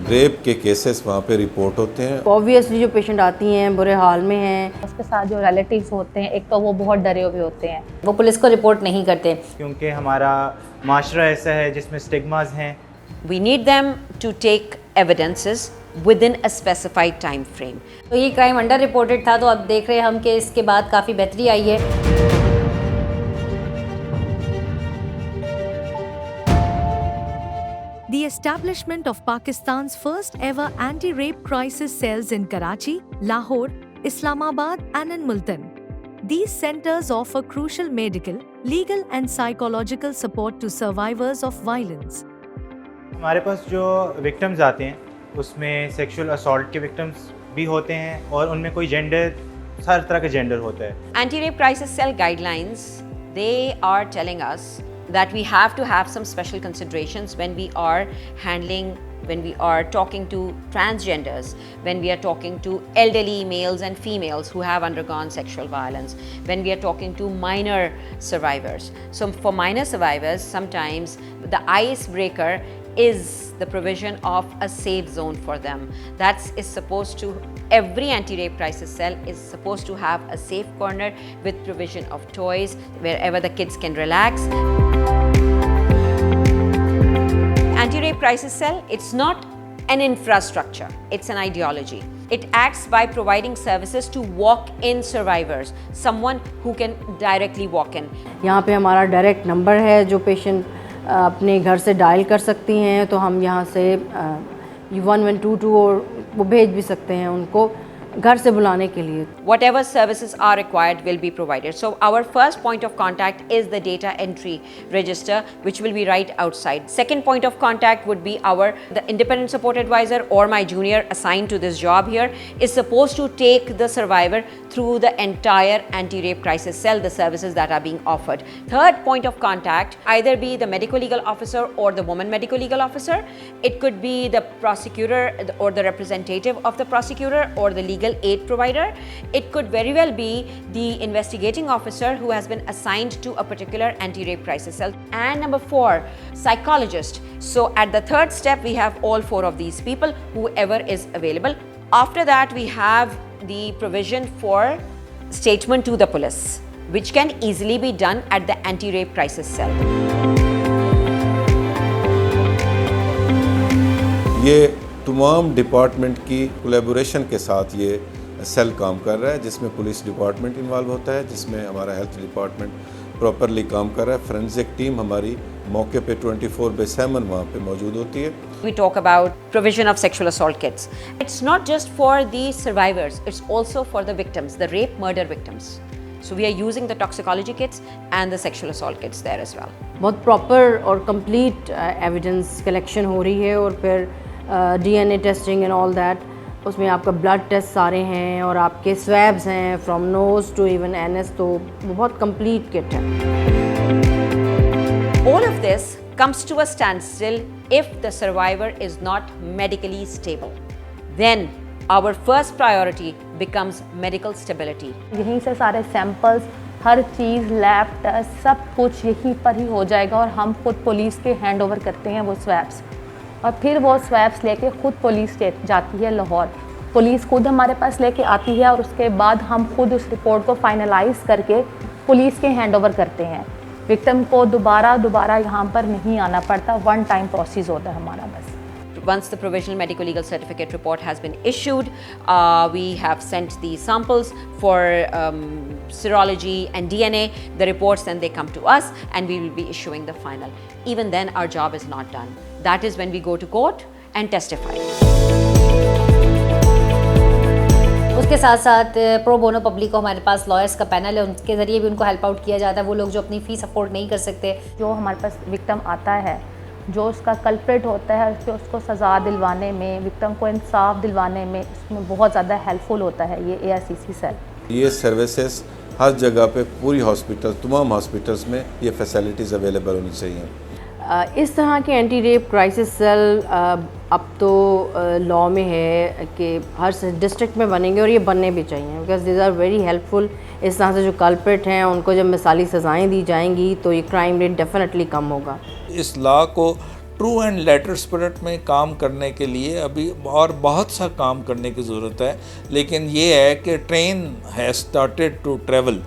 Rape के cases वहाँ पे रिपोर्ट होते हैं। ऑब्वियसली जो पेशेंट आती हैं बुरे हाल में हैं, उसके साथ जो रिलेटिव्स होते हैं, एक तो वो बहुत डरे हुए होते हैं, वो पुलिस को रिपोर्ट नहीं करते क्योंकि हमारा माशरा ऐसा है जिसमें स्टिग्मास हैं। We need them to take evidences within a specified time frame. तो ये क्राइम अंडर रिपोर्टेड था, तो अब देख रहे हैं हम कि इसके बाद काफ़ी बेहतरी आई है। The establishment of Pakistan's first ever anti-rape crisis cells in Karachi, Lahore, Islamabad and in Multan. These centers offer crucial medical, legal and psychological support to survivors of violence. हमारे पास जो विक्टिम्स आते हैं उसमें सेक्सुअल असॉल्ट के victims भी होते हैं और उनमें कोई जेंडर, हर तरह का जेंडर होता है। Anti-rape crisis cell guidelines, they are telling us that we have to have some special considerations when we are talking to transgenders, when we are talking to elderly males and females who have undergone sexual violence, when we are talking to minor survivors. So for minor survivors, sometimes the icebreaker is the provision of a safe zone for them. Every anti-rape crisis cell is supposed to have a safe corner with provision of toys wherever the kids can relax. Anti-rape crisis cell, it's not an infrastructure, it's an ideology. It acts by providing services to walk-in survivors, someone who can directly walk in. यहाँ पे हमारा direct number है जो patient अपने घर से dial कर सकती हैं, तो हम यहाँ से 1122 और वो भेज भी सकते हैं उनको घर से बुलाने के लिए. Whatever services are required will be provided. So our first point of contact is the data entry register, which will be right outside. Second point of contact would be the independent support advisor or my junior assigned to this job here is supposed to take the survivor through the entire anti-rape crisis cell, the services that are being offered. Third point of contact, either be the medical legal officer or the woman medical legal officer. It could be the prosecutor or the representative of the prosecutor or the legal aid provider. It could very well be the investigating officer who has been assigned to a particular anti-rape crisis cell. And number 4, psychologist. So at the third step, we have all 4 of these people, whoever is available. After that, we have the provision for statement to the police, which can easily be done at the anti-rape crisis cell. ये तमाम department की collaboration के साथ ये cell काम कर रहा है, जिसमें पुलिस डिपार्टमेंट इन्वॉल्व होता है, जिसमें हमारा हेल्थ डिपार्टमेंट प्रॉपरली काम कर रहा है। फोरेंसिक टीम हमारी मौके पे 24/7 वहाँ पे मौजूद होती है। We talk about provision of sexual assault kits. It's not just for the survivors, it's also for the victims, the rape murder victims. So we are using the toxicology kits and the sexual assault kits there as well. बहुत proper और complete evidence collection हो रही है और फिर DNA testing and all that. उसमें आपका blood test सारे हैं और आपके स्वैब्स हैं from nose to even NS, तो वो बहुत कंप्लीट किट है. All of this comes to a standstill if the survivor is not medically stable. Then our first priority becomes medical stability. यहीं से सारे सैंपल्स, हर चीज़, लैब टेस्ट, सब कुछ यहीं पर ही हो जाएगा और हम खुद पुलिस के हैंड ओवर करते हैं वो स्वैब्स. और फिर वो स्वैब्स लेके खुद पुलिस जाती है लाहौर. पुलिस खुद हमारे पास लेके आती है और उसके बाद हम खुद उस रिपोर्ट को फाइनलाइज करके पुलिस के हैंड ओवर करते हैं. विक्टिम को दोबारा यहाँ पर नहीं आना पड़ता. वन टाइम प्रोसेस होता है हमारा बस. Once the provisional medical legal certificate report has been issued, we have sent the samples for serology and DNA, the reports, then they come to us and we will be issuing the final. Even then our job is not done. That is when we go to court and testify. उसके साथ साथ pro bono public को हमारे पास lawyers का panel है, उनके ज़रिए भी उनको हेल्प आउट किया जाता है. वो लोग जो अपनी फ़ीस अफोर्ड नहीं कर सकते, जो हमारे पास विक्टिम आता है, जो उसका कल्प्रेट होता है, उसको सज़ा दिलवाने में, विक्टिम को इंसाफ दिलवाने में इसमें बहुत ज़्यादा हेल्पफुल होता है ये ARCC सेल. ये सर्विसेज हर जगह पे पूरी हॉस्पिटल, तमाम हॉस्पिटल्स में ये फैसिलिटीज़ अवेलेबल होनी चाहिए. इस तरह के एंटी रेप क्राइसिस सेल अब तो लॉ में है कि हर डिस्ट्रिक्ट में बनेंगे और ये बनने भी चाहिए, because these are very helpful. इस तरह से जो कल्प्रिट हैं उनको जब मिसाली सज़ाएं दी जाएंगी तो ये क्राइम रेट डेफिनेटली कम होगा. इस लॉ को ट्रू एंड लेटर स्पिरिट में काम करने के लिए अभी और बहुत सा काम करने की ज़रूरत है, लेकिन ये है कि train has started to travel.